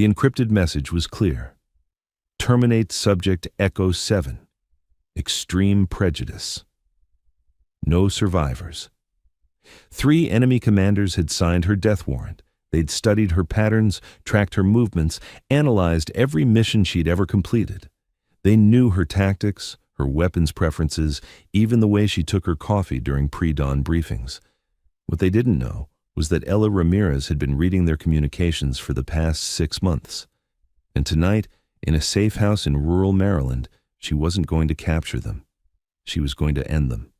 The encrypted message was clear. Terminate subject Echo 7. Extreme prejudice. No survivors. 3 enemy commanders had signed her death warrant. They'd studied her patterns, tracked her movements, analyzed every mission she'd ever completed. They knew her tactics, her weapons preferences, even the way she took her coffee during pre-dawn briefings. What they didn't know was that Ella Ramirez had been reading their communications for the past 6 months. And tonight, in a safe house in rural Maryland, she wasn't going to capture them. She was going to end them.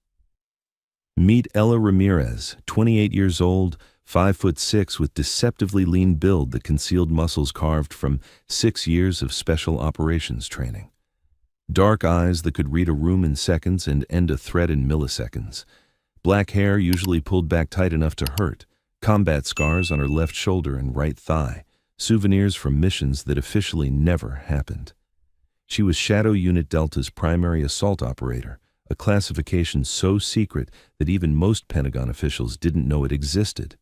Meet Ella Ramirez, 28 years old, 5'6", with deceptively lean build that concealed muscles carved from 6 years of special operations training. Dark eyes that could read a room in seconds and end a threat in milliseconds. Black hair usually pulled back tight enough to hurt. Combat scars on her left shoulder and right thigh. Souvenirs from missions that officially never happened. She was Shadow Unit Delta's primary assault operator, a classification so secret that even most Pentagon officials didn't know it existed.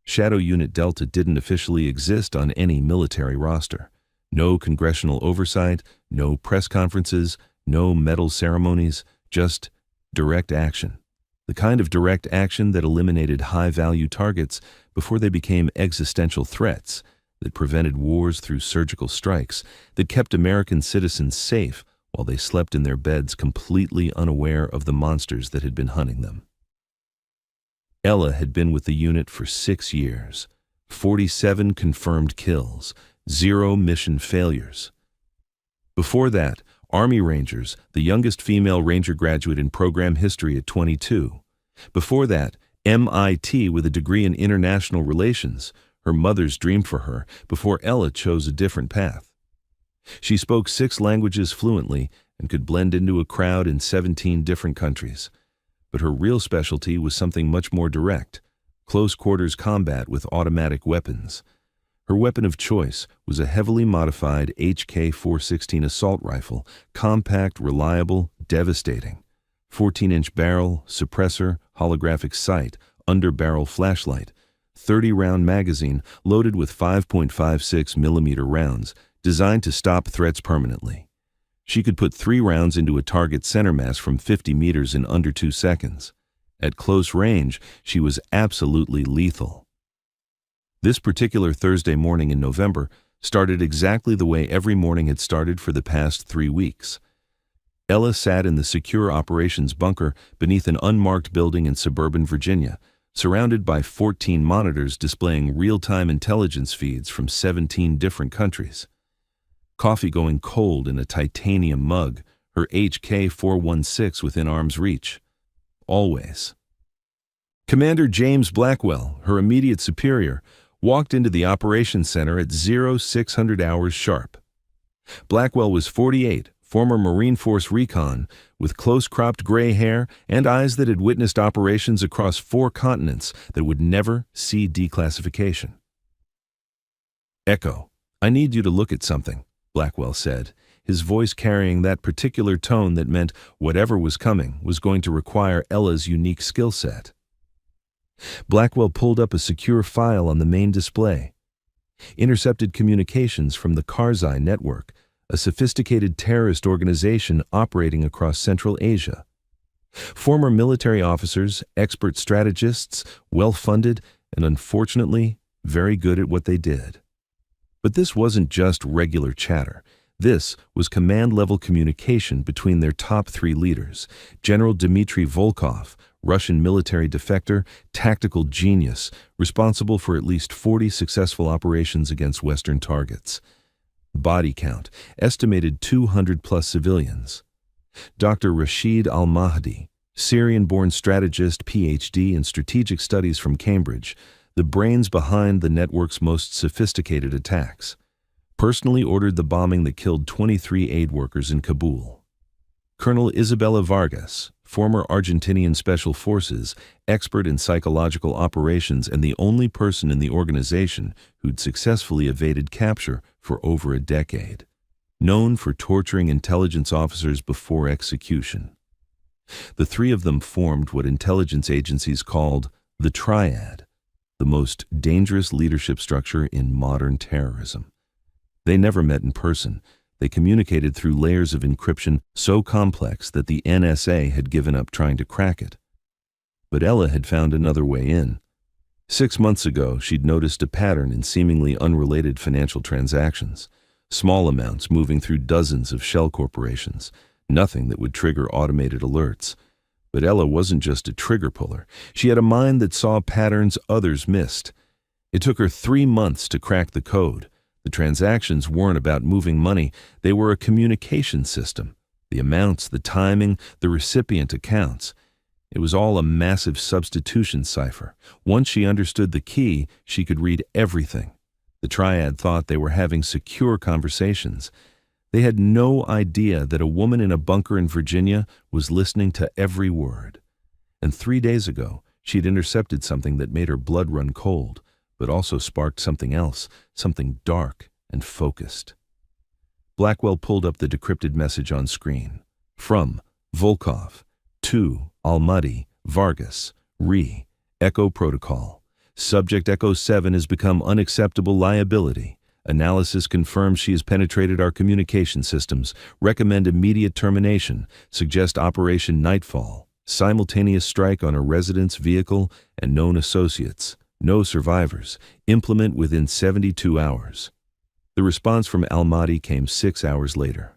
Shadow Unit Delta didn't officially exist on any military roster. No congressional oversight, no press conferences, no medal ceremonies, just direct action. The kind of direct action that eliminated high-value targets before they became existential threats, that prevented wars through surgical strikes, that kept American citizens safe while they slept in their beds completely unaware of the monsters that had been hunting them. Ella had been with the unit for 6 years, 47 confirmed kills, 0 mission failures. Before that, Army Rangers, the youngest female Ranger graduate in program history at 22. Before that, MIT with a degree in international relations, her mother's dream for her, before Ella chose a different path. She spoke 6 languages fluently and could blend into a crowd in 17 different countries. But her real specialty was something much more direct, close-quarters combat with automatic weapons. Her weapon of choice was a heavily modified HK-416 assault rifle, compact, reliable, devastating. 14-inch barrel, suppressor, holographic sight, under-barrel flashlight, 30-round magazine loaded with 5.56 millimeter rounds, designed to stop threats permanently. She could put 3 rounds into a target center mass from 50 meters in under 2 seconds. At close range, she was absolutely lethal. This particular Thursday morning in November started exactly the way every morning had started for the past 3 weeks. Ella sat in the secure operations bunker beneath an unmarked building in suburban Virginia, surrounded by 14 monitors displaying real-time intelligence feeds from 17 different countries. Coffee going cold in a titanium mug, her HK-416 within arm's reach. Always. Commander James Blackwell, her immediate superior, walked into the operations center at 0600 hours sharp. Blackwell was 48, former Marine Force recon, with close-cropped gray hair and eyes that had witnessed operations across 4 continents that would never see declassification. "Echo, I need you to look at something," Blackwell said, his voice carrying that particular tone that meant whatever was coming was going to require Ella's unique skill set. Blackwell pulled up a secure file on the main display. Intercepted communications from the Karzai network, a sophisticated terrorist organization operating across Central Asia. Former military officers, expert strategists, well-funded, and unfortunately, very good at what they did. But this wasn't just regular chatter. This was command-level communication between their top 3 leaders, General Dmitry Volkov, Russian military defector, tactical genius, responsible for at least 40 successful operations against Western targets. Body count, estimated 200-plus civilians. Dr. Rashid Al-Mahdi, Syrian-born strategist, PhD in strategic studies from Cambridge, the brains behind the network's most sophisticated attacks. Personally ordered the bombing that killed 23 aid workers in Kabul. Colonel Isabella Vargas, former Argentinian Special Forces, expert in psychological operations and the only person in the organization who'd successfully evaded capture for over a decade. Known for torturing intelligence officers before execution. The 3 of them formed what intelligence agencies called the Triad, the most dangerous leadership structure in modern terrorism. They never met in person. They communicated through layers of encryption so complex that the NSA had given up trying to crack it. But Ella had found another way in. 6 months ago, she'd noticed a pattern in seemingly unrelated financial transactions. Small amounts moving through dozens of shell corporations. Nothing that would trigger automated alerts. But Ella wasn't just a trigger puller. She had a mind that saw patterns others missed. It took her 3 months to crack the code. The transactions weren't about moving money. They were a communication system. The amounts, the timing, the recipient accounts. It was all a massive substitution cipher. Once she understood the key, she could read everything. The triad thought they were having secure conversations. They had no idea that a woman in a bunker in Virginia was listening to every word. And 3 days ago, she'd intercepted something that made her blood run cold, but also sparked something else, something dark and focused. Blackwell pulled up the decrypted message on screen. From Volkov to Almaty, Vargas, Echo Protocol. Subject Echo 7 has become unacceptable liability. Analysis confirms she has penetrated our communication systems. Recommend immediate termination. Suggest Operation Nightfall. Simultaneous strike on a residence, vehicle, and known associates. No survivors. Implement within 72 hours. The response from Almaty came 6 hours later.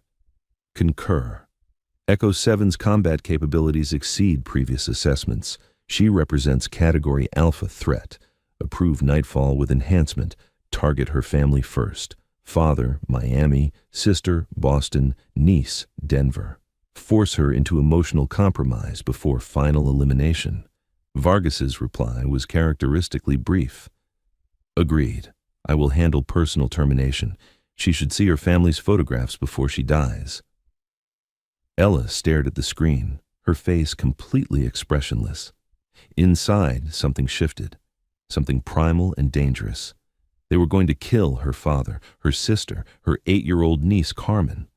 Concur. Echo 7's combat capabilities exceed previous assessments. She represents Category Alpha threat. Approve Nightfall with enhancement. Target her family first. Father, Miami. Sister, Boston. Niece, Denver. Force her into emotional compromise before final elimination. Vargas's reply was characteristically brief. Agreed. I will handle personal termination. She should see her family's photographs before she dies. Ella stared at the screen, her face completely expressionless. Inside, something shifted, something primal and dangerous. They were going to kill her father, her sister, her 8-year-old niece, Carmen.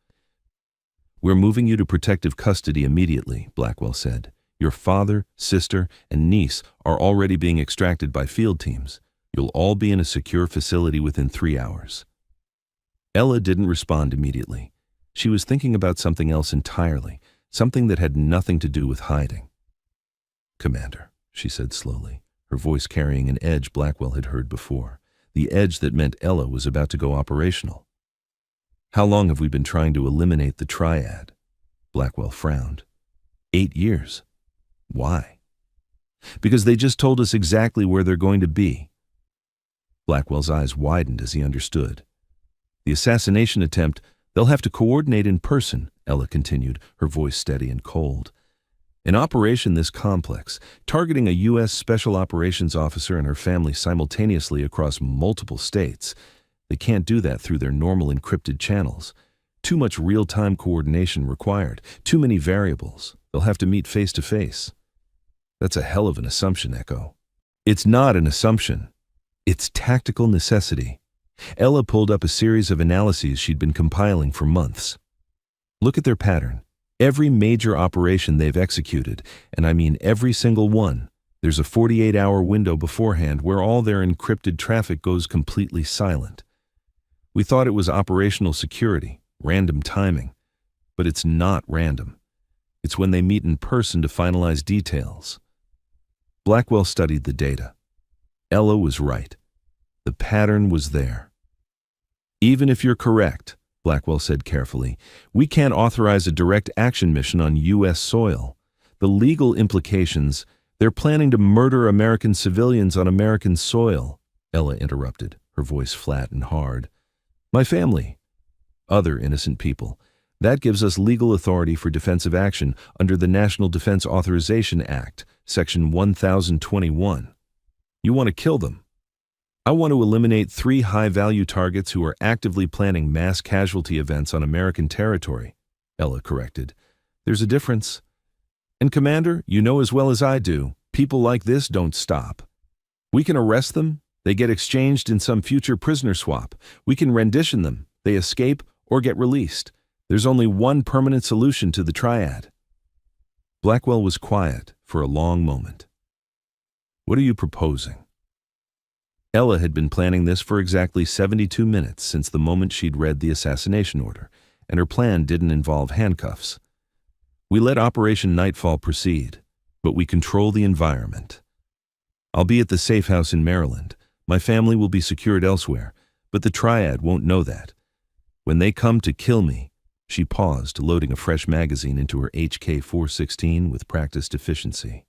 We're moving you to protective custody immediately, Blackwell said. Your father, sister, and niece are already being extracted by field teams. You'll all be in a secure facility within 3 hours. Ella didn't respond immediately. She was thinking about something else entirely, something that had nothing to do with hiding. Commander, she said slowly, her voice carrying an edge Blackwell had heard before, the edge that meant Ella was about to go operational. How long have we been trying to eliminate the triad? Blackwell frowned. 8 years. Why? Because they just told us exactly where they're going to be. Blackwell's eyes widened as he understood. The assassination attempt, they'll have to coordinate in person, Ella continued, her voice steady and cold. An operation this complex, targeting a U.S. Special Operations officer and her family simultaneously across multiple states, they can't do that through their normal encrypted channels. Too much real-time coordination required, too many variables. They'll have to meet face-to-face. That's a hell of an assumption, Echo. It's not an assumption. It's tactical necessity. Ella pulled up a series of analyses she'd been compiling for months. Look at their pattern. Every major operation they've executed, and I mean every single one, there's a 48-hour window beforehand where all their encrypted traffic goes completely silent. We thought it was operational security, random timing, but it's not random. It's when they meet in person to finalize details. Blackwell studied the data. Ella was right. The pattern was there. Even if you're correct, Blackwell said carefully, we can't authorize a direct action mission on U.S. soil. The legal implications, they're planning to murder American civilians on American soil, Ella interrupted, her voice flat and hard. My family. Other innocent people. That gives us legal authority for defensive action under the National Defense Authorization Act, Section 1021. You want to kill them. I want to eliminate 3 high-value targets who are actively planning mass casualty events on American territory, Ella corrected. There's a difference. And Commander, you know as well as I do, people like this don't stop. We can arrest them, they get exchanged in some future prisoner swap. We can rendition them, they escape or get released. There's only one permanent solution to the triad. Blackwell was quiet for a long moment. What are you proposing? Ella had been planning this for exactly 72 minutes since the moment she'd read the assassination order, and her plan didn't involve handcuffs. We let Operation Nightfall proceed, but we control the environment. I'll be at the safe house in Maryland. My family will be secured elsewhere, but the Triad won't know that. When they come to kill me, she paused, loading a fresh magazine into her HK-416 with practiced efficiency.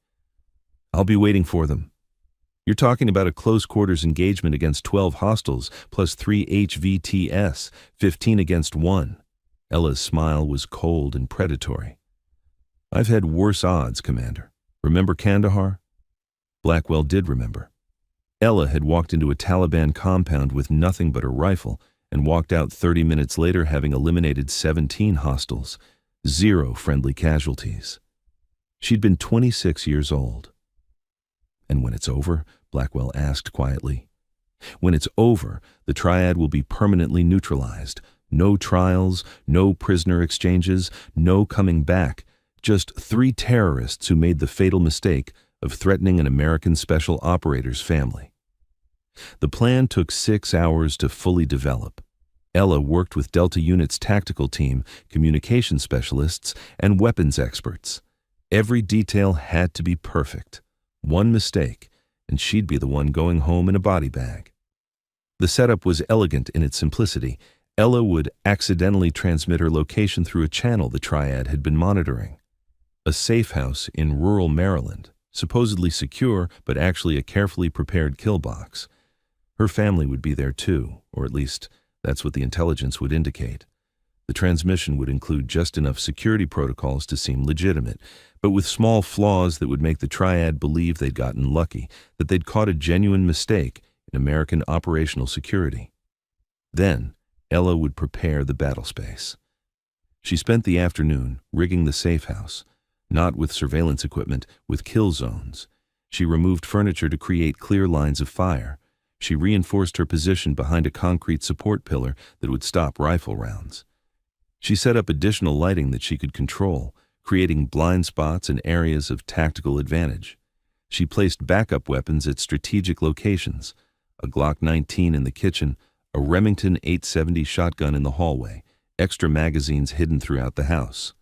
I'll be waiting for them. You're talking about a close-quarters engagement against 12 hostiles plus 3 HVTS, 15 against 1. Ella's smile was cold and predatory. I've had worse odds, Commander. Remember Kandahar? Blackwell did remember. Ella had walked into a Taliban compound with nothing but her rifle and walked out 30 minutes later having eliminated 17 hostiles, 0 friendly casualties. She'd been 26 years old. And when it's over, Blackwell asked quietly, when it's over, the Triad will be permanently neutralized. No trials, no prisoner exchanges, no coming back. Just 3 terrorists who made the fatal mistake of threatening an American special operators family. The plan took 6 hours to fully develop. Ella worked with Delta Unit's tactical team, communication specialists, and weapons experts. Every detail had to be perfect. One mistake, and she'd be the one going home in a body bag. The setup was elegant in its simplicity. Ella would accidentally transmit her location through a channel the Triad had been monitoring. A safe house in rural Maryland, supposedly secure, but actually a carefully prepared kill box. Her family would be there too, or at least that's what the intelligence would indicate. The transmission would include just enough security protocols to seem legitimate, but with small flaws that would make the Triad believe they'd gotten lucky, that they'd caught a genuine mistake in American operational security. Then, Ella would prepare the battlespace. She spent the afternoon rigging the safe house, not with surveillance equipment, with kill zones. She removed furniture to create clear lines of fire. She reinforced her position behind a concrete support pillar that would stop rifle rounds. She set up additional lighting that she could control, creating blind spots and areas of tactical advantage. She placed backup weapons at strategic locations, a Glock 19 in the kitchen, a Remington 870 shotgun in the hallway, extra magazines hidden throughout the house.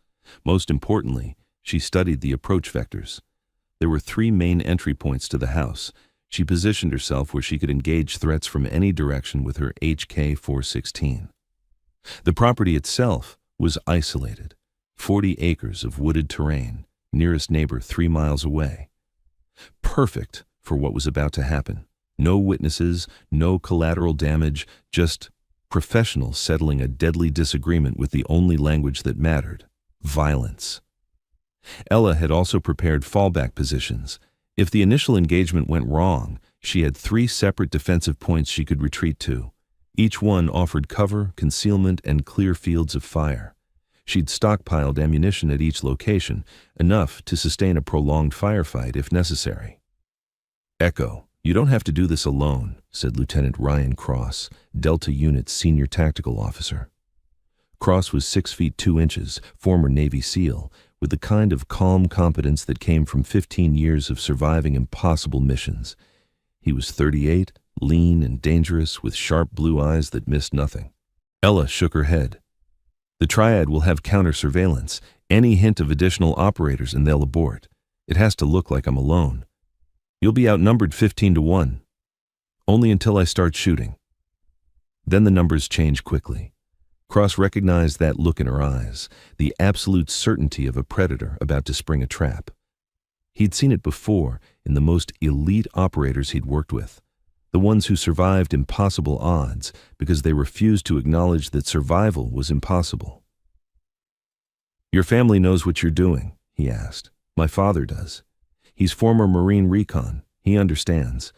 Most importantly, she studied the approach vectors. There were 3 main entry points to the house. She positioned herself where she could engage threats from any direction with her HK-416. The property itself was isolated, 40 acres of wooded terrain, nearest neighbor 3 miles away. Perfect for what was about to happen. No witnesses, no collateral damage, just professionals settling a deadly disagreement with the only language that mattered: violence. Ella had also prepared fallback positions. If the initial engagement went wrong, she had 3 separate defensive points she could retreat to. Each one offered cover, concealment, and clear fields of fire. She'd stockpiled ammunition at each location, enough to sustain a prolonged firefight if necessary. "Echo, you don't have to do this alone," said Lieutenant Ryan Cross, Delta Unit's senior tactical officer. Cross was 6 feet 2 inches, former Navy SEAL, with the kind of calm competence that came from 15 years of surviving impossible missions. He was 38, lean and dangerous, with sharp blue eyes that missed nothing. Ella shook her head. "The Triad will have counter-surveillance. Any hint of additional operators and they'll abort. It has to look like I'm alone. You'll be outnumbered 15-1. Only until I start shooting." Then the numbers changed quickly. Cross recognized that look in her eyes, the absolute certainty of a predator about to spring a trap. He'd seen it before in the most elite operators he'd worked with, the ones who survived impossible odds because they refused to acknowledge that survival was impossible. "Your family knows what you're doing?" he asked. "My father does. He's former Marine Recon. He understands."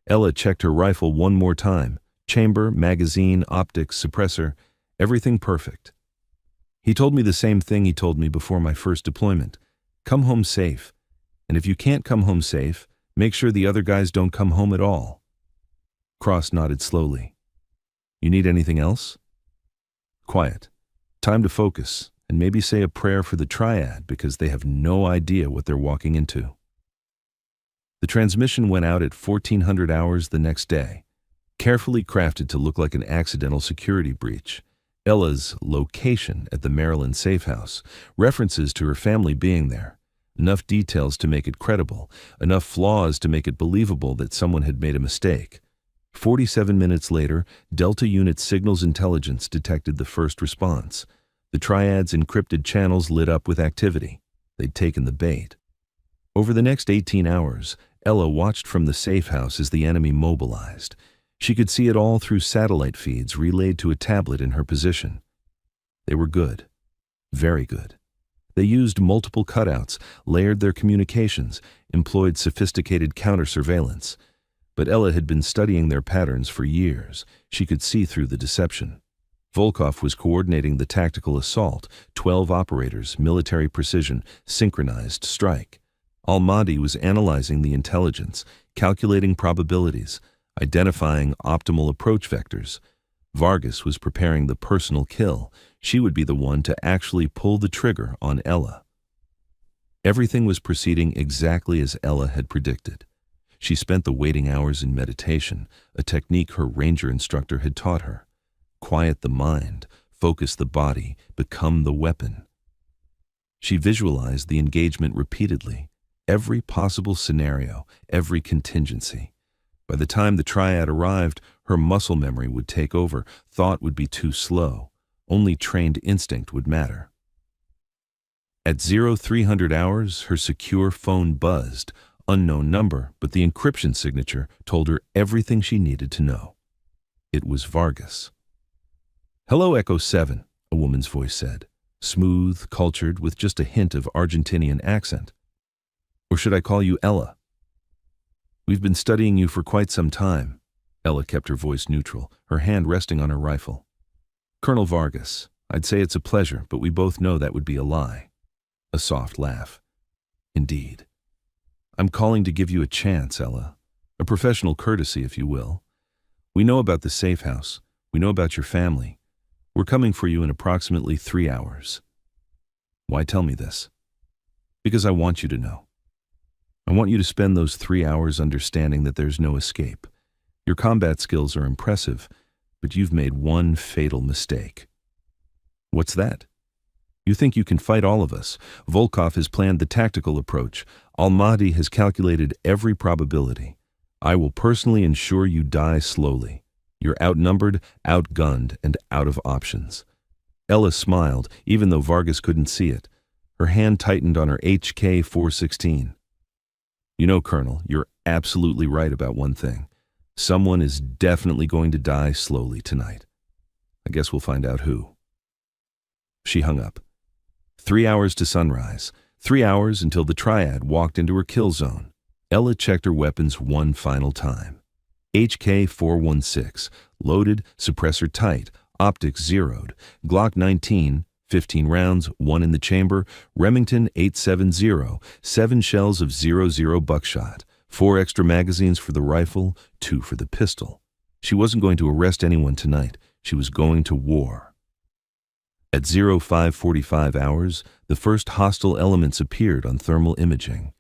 Ella checked her rifle one more time. Chamber, magazine, optics, suppressor, everything perfect. "He told me the same thing he told me before my first deployment. Come home safe. And if you can't come home safe, make sure the other guys don't come home at all." Cross nodded slowly. "You need anything else?" "Quiet. Time to focus, and maybe say a prayer for the Triad because they have no idea what they're walking into." The transmission went out at 1400 hours the next day. carefully crafted to look like an accidental security breach. Ella's location at the Maryland safe house, references to her family being there, enough details to make it credible, enough flaws to make it believable that someone had made a mistake. 47 minutes later, Delta Unit Signals Intelligence detected the first response. The Triad's encrypted channels lit up with activity. They'd taken the bait. Over the next 18 hours, Ella watched from the safe house as the enemy mobilized. She could see it all through satellite feeds relayed to a tablet in her position. They were good. Very good. They used multiple cutouts, layered their communications, employed sophisticated counter-surveillance. But Ella had been studying their patterns for years. She could see through the deception. Volkov was coordinating the tactical assault, 12 operators, military precision, synchronized strike. Al-Mahdi was analyzing the intelligence, calculating probabilities, identifying optimal approach vectors. Vargas was preparing the personal kill. She would be the one to actually pull the trigger on Ella. Everything was proceeding exactly as Ella had predicted. She spent the waiting hours in meditation, a technique her ranger instructor had taught her. Quiet the mind, focus the body, become the weapon. She visualized the engagement repeatedly, every possible scenario, every contingency. By the time the Triad arrived, her muscle memory would take over, thought would be too slow. Only trained instinct would matter. At 0300 hours, her secure phone buzzed. Unknown number, but the encryption signature told her everything she needed to know. It was Vargas. "Hello, Echo 7, a woman's voice said, smooth, cultured, with just a hint of Argentinian accent. "Or should I call you Ella?" "We've been studying you for quite some time." Ella kept her voice neutral, her hand resting on her rifle. "Colonel Vargas, I'd say it's a pleasure, but we both know that would be a lie." A soft laugh. "Indeed. I'm calling to give you a chance, Ella. A professional courtesy, if you will. We know about the safe house. We know about your family. We're coming for you in approximately 3 hours." "Why tell me this?" "Because I want you to know. I want you to spend those 3 hours understanding that there's no escape. Your combat skills are impressive, but you've made one fatal mistake." "What's that?" "You think you can fight all of us. Volkov has planned the tactical approach. Al-Mahdi has calculated every probability. I will personally ensure you die slowly. You're outnumbered, outgunned, and out of options." Ella smiled, even though Vargas couldn't see it. Her hand tightened on her HK-416. "You know, Colonel, you're absolutely right about one thing. Someone is definitely going to die slowly tonight. I guess we'll find out who." She hung up. 3 hours to sunrise. 3 hours until the Triad walked into her kill zone. Ella checked her weapons one final time. HK-416, loaded, suppressor tight, optics zeroed, Glock 19, 15 rounds, 1 in the chamber, Remington 870, 7 shells of .00 buckshot, 4 extra magazines for the rifle, 2 for the pistol. She wasn't going to arrest anyone tonight. She was going to war. At 0545 hours, the first hostile elements appeared on thermal imaging.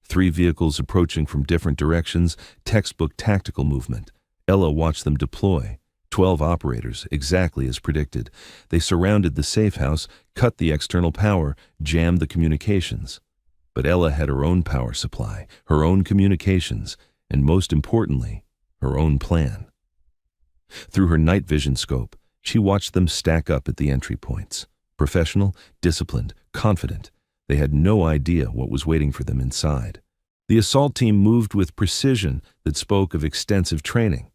3 vehicles approaching from different directions, textbook tactical movement. Ella watched them deploy. 12 operators, exactly as predicted. They surrounded the safe house, cut the external power, jammed the communications. But Ella had her own power supply, her own communications, and most importantly, her own plan. Through her night vision scope, she watched them stack up at the entry points. Professional, disciplined, confident. They had no idea what was waiting for them inside. The assault team moved with precision that spoke of extensive training.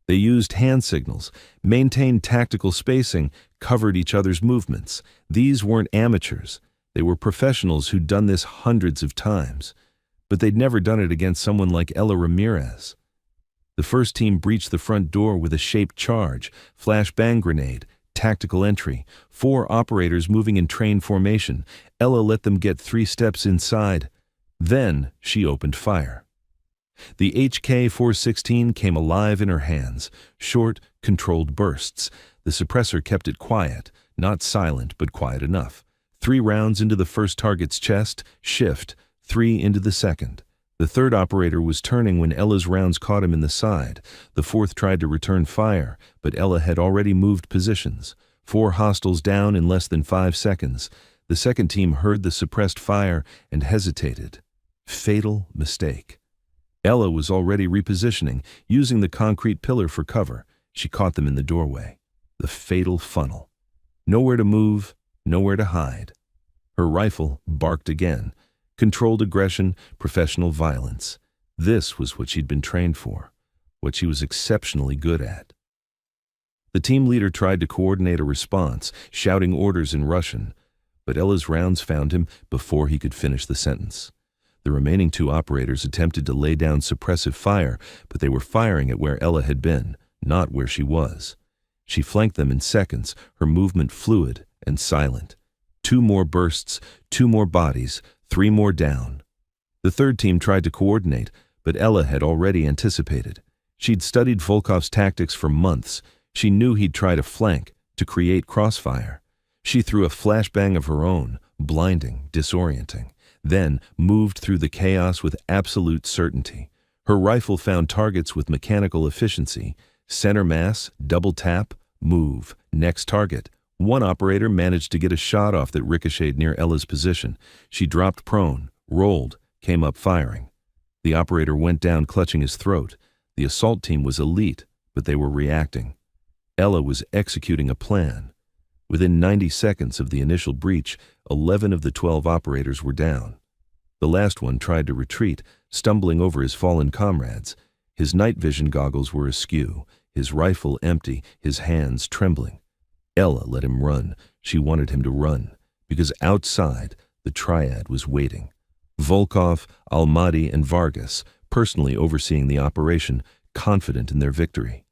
They used hand signals, maintained tactical spacing, covered each other's movements. These weren't amateurs. They were professionals who'd done this hundreds of times. But they'd never done it against someone like Ella Ramirez. The first team breached the front door with a shaped charge, flashbang grenade, tactical entry, 4 operators moving in train formation. Ella let them get 3 steps inside. Then she opened fire. The HK-416 came alive in her hands, short, controlled bursts. The suppressor kept it quiet, not silent, but quiet enough. 3 rounds into the first target's chest, shift, 3 into the second. The third operator was turning when Ella's rounds caught him in the side. The fourth tried to return fire, but Ella had already moved positions. 4 hostiles down in less than 5 seconds. The second team heard the suppressed fire and hesitated. Fatal mistake. Ella was already repositioning, using the concrete pillar for cover. She caught them in the doorway. The fatal funnel. Nowhere to move, nowhere to hide. Her rifle barked again. Controlled aggression, professional violence. This was what she'd been trained for, what she was exceptionally good at. The team leader tried to coordinate a response, shouting orders in Russian, but Ella's rounds found him before he could finish the sentence. The remaining 2 operators attempted to lay down suppressive fire, but they were firing at where Ella had been, not where she was. She flanked them in seconds, her movement fluid and silent. 2 more bursts, 2 more bodies, 3 more down. The third team tried to coordinate, but Ella had already anticipated. She'd studied Volkov's tactics for months. She knew he'd try to flank, to create crossfire. She threw a flashbang of her own, blinding, disorienting, then moved through the chaos with absolute certainty. Her rifle found targets with mechanical efficiency. Center mass, double tap, move, next target. One operator managed to get a shot off that ricocheted near Ella's position. She dropped prone, rolled, came up firing. The operator went down clutching his throat. The assault team was elite, but they were reacting. Ella was executing a plan. Within 90 seconds of the initial breach, 11 of the 12 operators were down. The last one tried to retreat, stumbling over his fallen comrades. His night vision goggles were askew, his rifle empty, his hands trembling. Ella let him run. She wanted him to run, because outside, the triad was waiting. Volkov, Almaty, and Vargas, personally overseeing the operation, confident in their victory.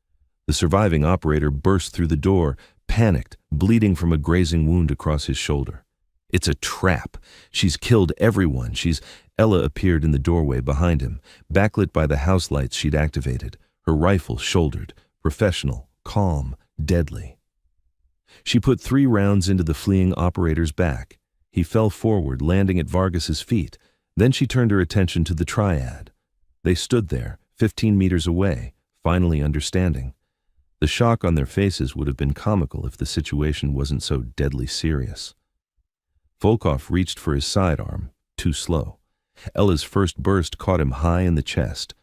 The surviving operator burst through the door, panicked, bleeding from a grazing wound across his shoulder. It's a trap. She's killed everyone. Ella appeared in the doorway behind him, backlit by the house lights she'd activated, her rifle shouldered, professional, calm, deadly. She put 3 rounds into the fleeing operator's back. He fell forward, landing at Vargas's feet. Then she turned her attention to the triad. They stood there, 15 meters away, finally understanding. The shock on their faces would have been comical if the situation wasn't so deadly serious. Volkov reached for his sidearm, too slow. Ella's first burst caught him high in the chest.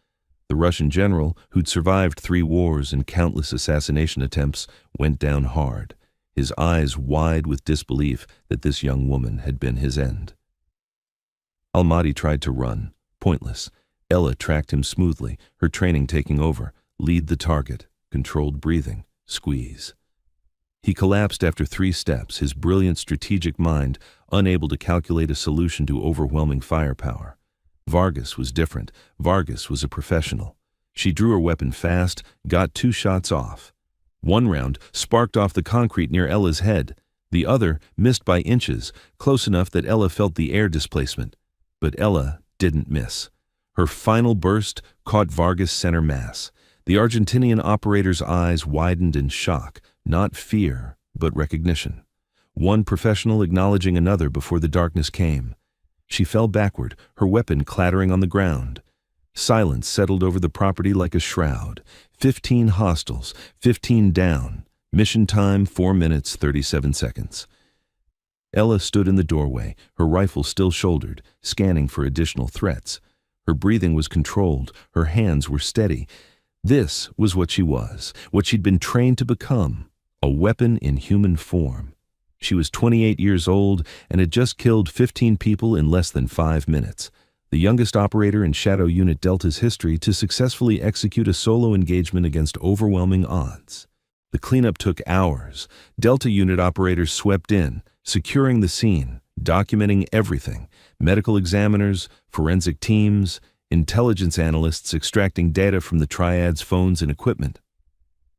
The Russian general, who'd survived 3 wars and countless assassination attempts, went down hard, his eyes wide with disbelief that this young woman had been his end. Almaty tried to run, pointless. Ella tracked him smoothly, her training taking over. Lead the target, controlled breathing, squeeze. He collapsed after 3 steps, his brilliant strategic mind unable to calculate a solution to overwhelming firepower. Vargas was different. Vargas was a professional. She drew her weapon fast, got 2 shots off. One round sparked off the concrete near Ella's head. The other missed by inches, close enough that Ella felt the air displacement. But Ella didn't miss. Her final burst caught Vargas' center mass. The Argentinian operator's eyes widened in shock, not fear, but recognition. One professional acknowledging another before the darkness came. She fell backward, her weapon clattering on the ground. Silence settled over the property like a shroud. 15 hostiles, 15 down. Mission time 4 minutes, 37 seconds. Ella stood in the doorway, her rifle still shouldered, scanning for additional threats. Her breathing was controlled, her hands were steady. This was what she was, what she'd been trained to become, a weapon in human form. She was 28 years old and had just killed 15 people in less than 5 minutes. The youngest operator in Shadow Unit Delta's history to successfully execute a solo engagement against overwhelming odds. The cleanup took hours. Delta Unit operators swept in, securing the scene, documenting everything. Medical examiners, forensic teams, intelligence analysts extracting data from the Triad's phones and equipment.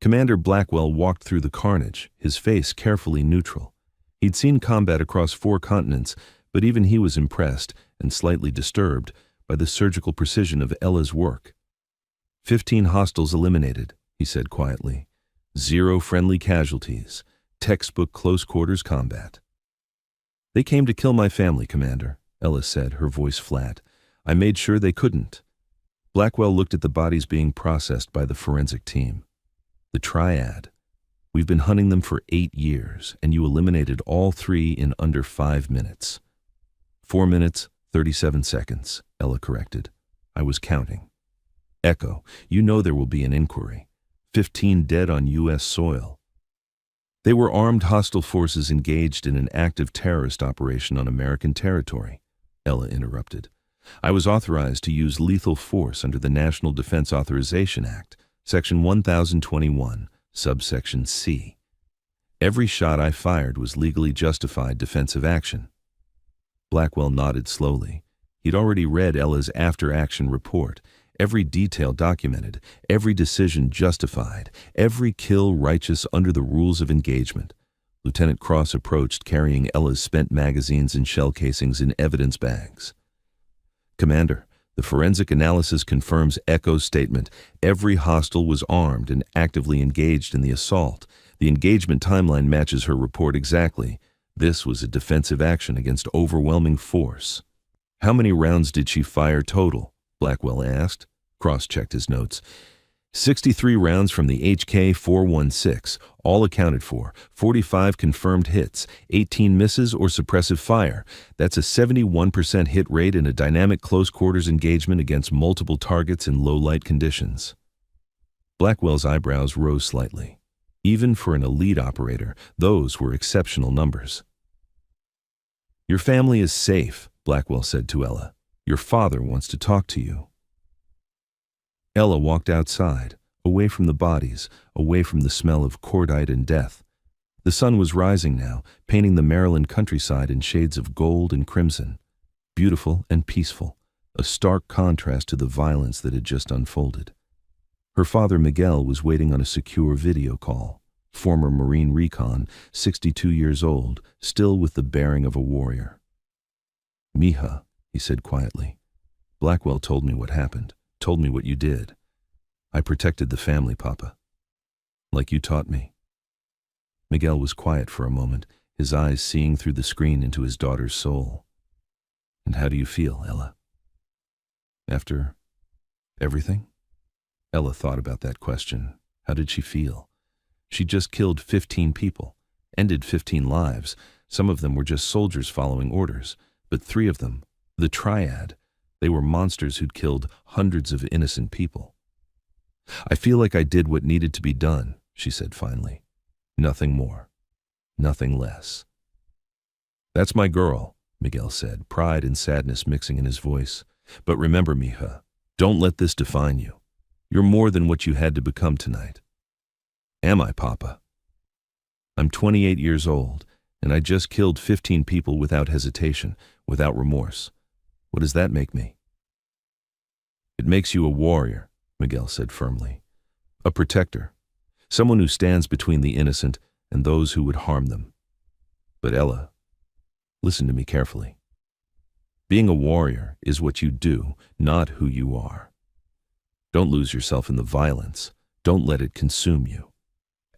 Commander Blackwell walked through the carnage, his face carefully neutral. He'd seen combat across 4 continents, but even he was impressed and slightly disturbed by the surgical precision of Ella's work. 15 hostiles eliminated, he said quietly. 0 friendly casualties. Textbook close-quarters combat. They came to kill my family, Commander, Ella said, her voice flat. I made sure they couldn't. Blackwell looked at the bodies being processed by the forensic team. The triad. We've been hunting them for 8 years, and you eliminated all 3 in under 5 minutes. 4 minutes, 37 seconds, Ella corrected. I was counting. Echo, you know there will be an inquiry. 15 dead on U.S. soil. They were armed hostile forces engaged in an active terrorist operation on American territory, Ella interrupted. I was authorized to use lethal force under the National Defense Authorization Act, Section 1021, subsection C. Every shot I fired was legally justified defensive action. Blackwell nodded slowly. He'd already read Ella's after-action report. Every detail documented, every decision justified, every kill righteous under the rules of engagement. Lieutenant Cross approached, carrying Ella's spent magazines and shell casings in evidence bags. Commander, the forensic analysis confirms Echo's statement. Every hostile was armed and actively engaged in the assault. The engagement timeline matches her report exactly. This was a defensive action against overwhelming force. How many rounds did she fire total? Blackwell asked. Cross checked his notes. 63 rounds from the HK-416, all accounted for, 45 confirmed hits, 18 misses or suppressive fire. That's a 71% hit rate in a dynamic close-quarters engagement against multiple targets in low-light conditions. Blackwell's eyebrows rose slightly. Even for an elite operator, those were exceptional numbers. Your family is safe, Blackwell said to Ella. Your father wants to talk to you. Ella walked outside, away from the bodies, away from the smell of cordite and death. The sun was rising now, painting the Maryland countryside in shades of gold and crimson. Beautiful and peaceful, a stark contrast to the violence that had just unfolded. Her father, Miguel, was waiting on a secure video call. Former Marine recon, 62 years old, still with the bearing of a warrior. Mija, he said quietly. Blackwell told me what happened, told me what you did. I protected the family, Papa. Like you taught me. Miguel was quiet for a moment, his eyes seeing through the screen into his daughter's soul. And how do you feel, Ella? After everything? Ella thought about that question. How did she feel? She'd just killed 15 people, ended 15 lives. Some of them were just soldiers following orders, but 3 of them, the triad, they were monsters who'd killed hundreds of innocent people. I feel like I did what needed to be done, she said finally. Nothing more. Nothing less. That's my girl, Miguel said, pride and sadness mixing in his voice. But remember, Mija, don't let this define you. You're more than what you had to become tonight. Am I, Papa? I'm 28 years old, and I just killed 15 people without hesitation, without remorse. What does that make me? It makes you a warrior, Miguel said firmly. A protector. Someone who stands between the innocent and those who would harm them. But Ella, listen to me carefully. Being a warrior is what you do, not who you are. Don't lose yourself in the violence. Don't let it consume you.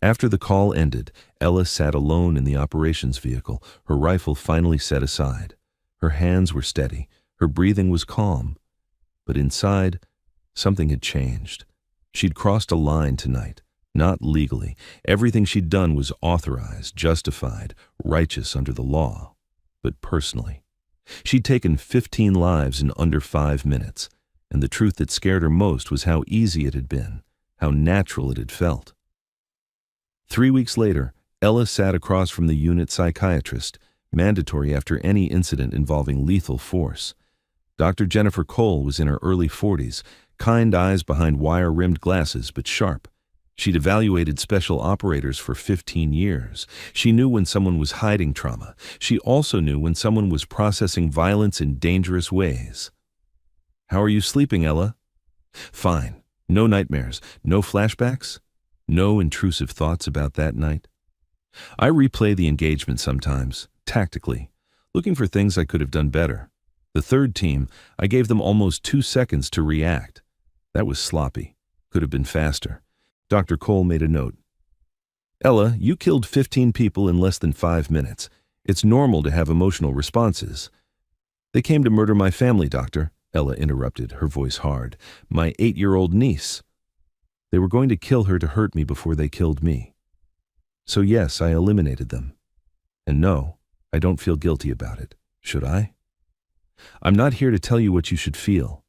After the call ended, Ella sat alone in the operations vehicle, her rifle finally set aside. Her hands were steady, her breathing was calm. But inside, something had changed. She'd crossed a line tonight, not legally. Everything she'd done was authorized, justified, righteous under the law. But personally, she'd taken 15 lives in under 5 minutes, and the truth that scared her most was how easy it had been, how natural it had felt. 3 weeks later, Ella sat across from the unit psychiatrist, mandatory after any incident involving lethal force. Dr. Jennifer Cole was in her early 40s, kind eyes behind wire-rimmed glasses, but sharp. She'd evaluated special operators for 15 years. She knew when someone was hiding trauma. She also knew when someone was processing violence in dangerous ways. How are you sleeping, Ella? Fine. No nightmares, no flashbacks, no intrusive thoughts about that night. I replay the engagement sometimes, tactically, looking for things I could have done better. The third team, I gave them almost 2 seconds to react. That was sloppy. Could have been faster. Dr. Cole made a note. Ella, you killed 15 people in less than 5 minutes. It's normal to have emotional responses. They came to murder my family, Doctor. Ella interrupted, her voice hard. My 8-year-old niece. They were going to kill her to hurt me before they killed me. So yes, I eliminated them. And no, I don't feel guilty about it. Should I? I'm not here to tell you what you should feel.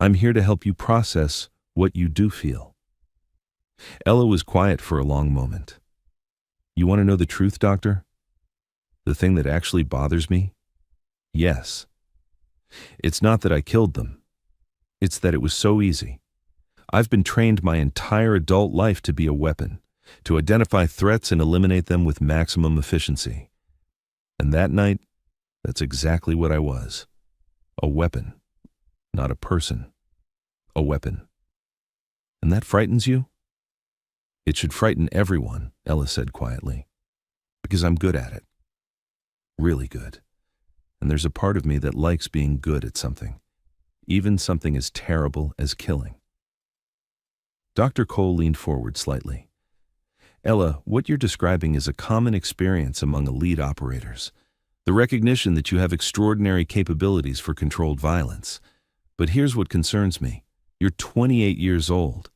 I'm here to help you process what you do feel. Ella was quiet for a long moment. You want to know the truth, Doctor? The thing that actually bothers me? Yes. It's not that I killed them. It's that it was so easy. I've been trained my entire adult life to be a weapon, to identify threats and eliminate them with maximum efficiency. And that night, that's exactly what I was. A weapon. Not a person. A weapon. And that frightens you? It should frighten everyone, Ella said quietly. Because I'm good at it. Really good. And there's a part of me that likes being good at something. Even something as terrible as killing. Dr. Cole leaned forward slightly. Ella, what you're describing is a common experience among elite operators. The recognition that you have extraordinary capabilities for controlled violence. But here's what concerns me. You're 28 years old.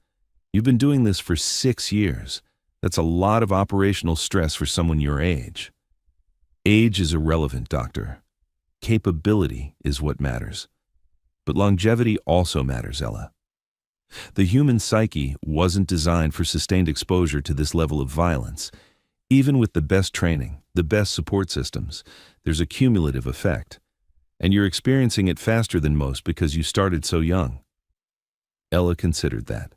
You've been doing this for 6 years. That's a lot of operational stress for someone your age. Age is irrelevant, Doctor. Capability is what matters. But longevity also matters, Ella. The human psyche wasn't designed for sustained exposure to this level of violence. Even with the best training, the best support systems, there's a cumulative effect. And you're experiencing it faster than most because you started so young. Ella considered that.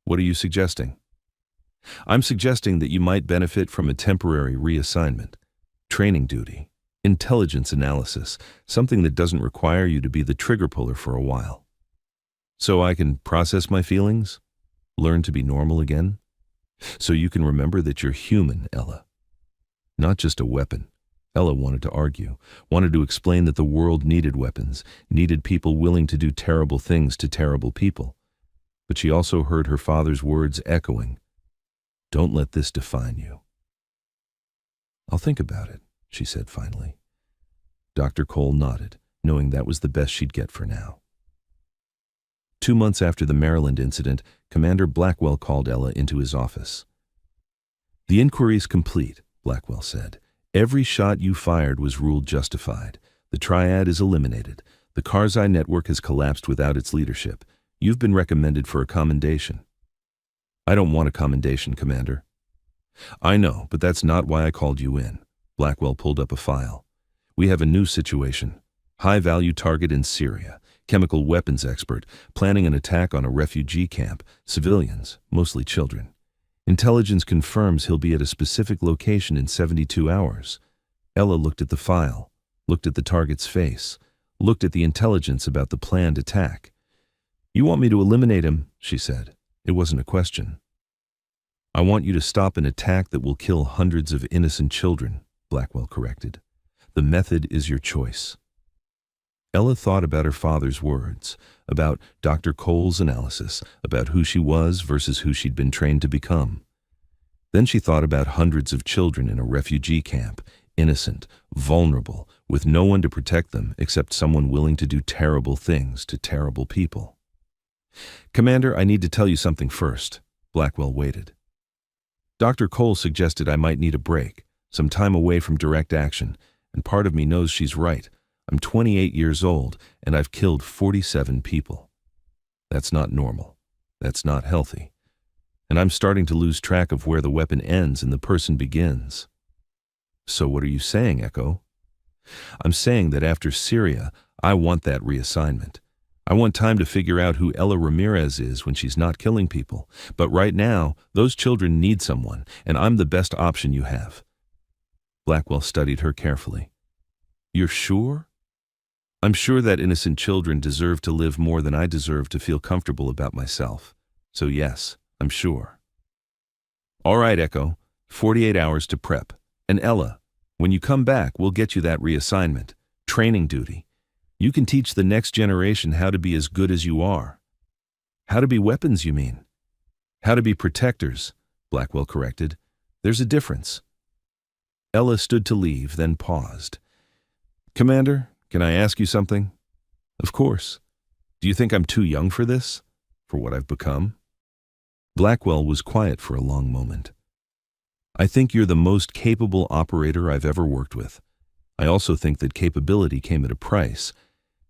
What are you suggesting? I'm suggesting that you might benefit from a temporary reassignment, training duty, intelligence analysis, something that doesn't require you to be the trigger puller for a while. So I can process my feelings, learn to be normal again, so you can remember that you're human, Ella. Not just a weapon. Ella wanted to argue, wanted to explain that the world needed weapons, needed people willing to do terrible things to terrible people. But she also heard her father's words echoing, "Don't let this define you." "I'll think about it," she said finally. Dr. Cole nodded, knowing that was the best she'd get for now. 2 months after the Maryland incident, Commander Blackwell called Ella into his office. "The inquiry's complete," Blackwell said. "Every shot you fired was ruled justified. The triad is eliminated. The Karzai network has collapsed without its leadership. You've been recommended for a commendation." "I don't want a commendation, Commander." "I know, but that's not why I called you in." Blackwell pulled up a file. "We have a new situation. High-value target in Syria. Chemical weapons expert, planning an attack on a refugee camp, civilians, mostly children. Intelligence confirms he'll be at a specific location in 72 hours. Ella looked at the file, looked at the target's face, looked at the intelligence about the planned attack. "You want me to eliminate him," she said. It wasn't a question. "I want you to stop an attack that will kill hundreds of innocent children," Blackwell corrected. "The method is your choice." Ella thought about her father's words, about Dr. Cole's analysis, about who she was versus who she'd been trained to become. Then she thought about hundreds of children in a refugee camp, innocent, vulnerable, with no one to protect them except someone willing to do terrible things to terrible people. "Commander, I need to tell you something first." Blackwell waited. "Dr. Cole suggested I might need a break, some time away from direct action, and part of me knows she's right. I'm 28 years old, and I've killed 47 people. That's not normal. That's not healthy. And I'm starting to lose track of where the weapon ends and the person begins." "So what are you saying, Echo?" "I'm saying that after Syria, I want that reassignment. I want time to figure out who Ella Ramirez is when she's not killing people. But right now, those children need someone, and I'm the best option you have." Blackwell studied her carefully. "You're sure?" "I'm sure that innocent children deserve to live more than I deserve to feel comfortable about myself. So yes, I'm sure." "All right, Echo, 48 hours to prep. And Ella, when you come back, we'll get you that reassignment, training duty. You can teach the next generation how to be as good as you are." "How to be weapons, you mean?" "How to be protectors," Blackwell corrected. "There's a difference." Ella stood to leave, then paused. "Commander, can I ask you something?" Of course. Do you think I'm too young for this? For what I've become? Blackwell was quiet for a long moment. I think you're the most capable operator I've ever worked with. I also think that capability came at a price,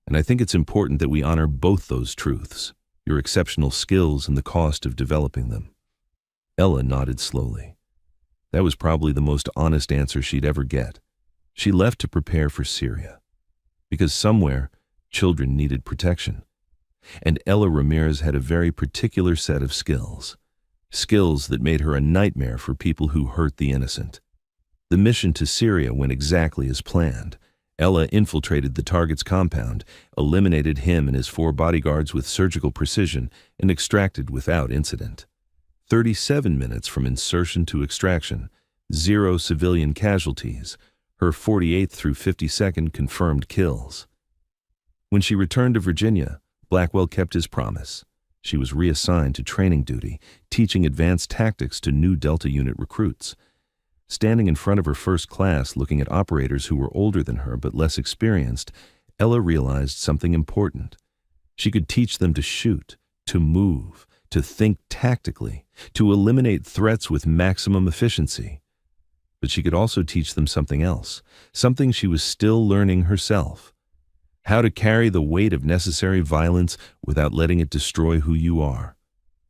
and I think it's important that we honor both those truths, your exceptional skills and the cost of developing them. Ella nodded slowly. That was probably the most honest answer she'd ever get. She left to prepare for Syria. Because somewhere, children needed protection. And Ella Ramirez had a very particular set of skills. Skills that made her a nightmare for people who hurt the innocent. The mission to Syria went exactly as planned. Ella infiltrated the target's compound, eliminated him and his 4 bodyguards with surgical precision, and extracted without incident. 37 minutes from insertion to extraction, 0 civilian casualties, her 48th through 52nd confirmed kills. When she returned to Virginia, Blackwell kept his promise. She was reassigned to training duty, teaching advanced tactics to new Delta Unit recruits. Standing in front of her first class looking at operators who were older than her but less experienced, Ella realized something important. She could teach them to shoot, to move, to think tactically, to eliminate threats with maximum efficiency. But she could also teach them something else, something she was still learning herself. How to carry the weight of necessary violence without letting it destroy who you are.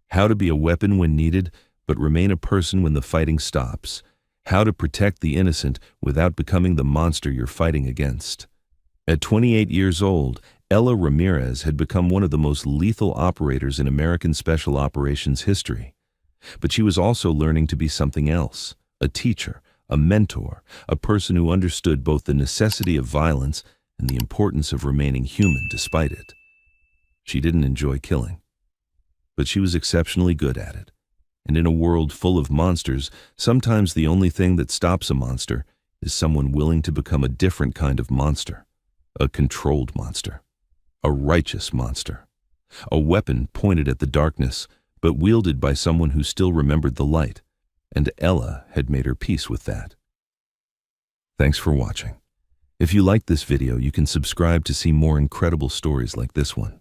How to be a weapon when needed, but remain a person when the fighting stops. How to protect the innocent without becoming the monster you're fighting against. At 28 years old, Ella Ramirez had become one of the most lethal operators in American Special Operations history. But she was also learning to be something else, a teacher, a mentor, a person who understood both the necessity of violence and the importance of remaining human despite it. She didn't enjoy killing, but she was exceptionally good at it. And in a world full of monsters, sometimes the only thing that stops a monster is someone willing to become a different kind of monster, a controlled monster, a righteous monster, a weapon pointed at the darkness, but wielded by someone who still remembered the light, and Ella had made her peace with that. Thanks for watching. If you liked this video, you can subscribe to see more incredible stories like this one.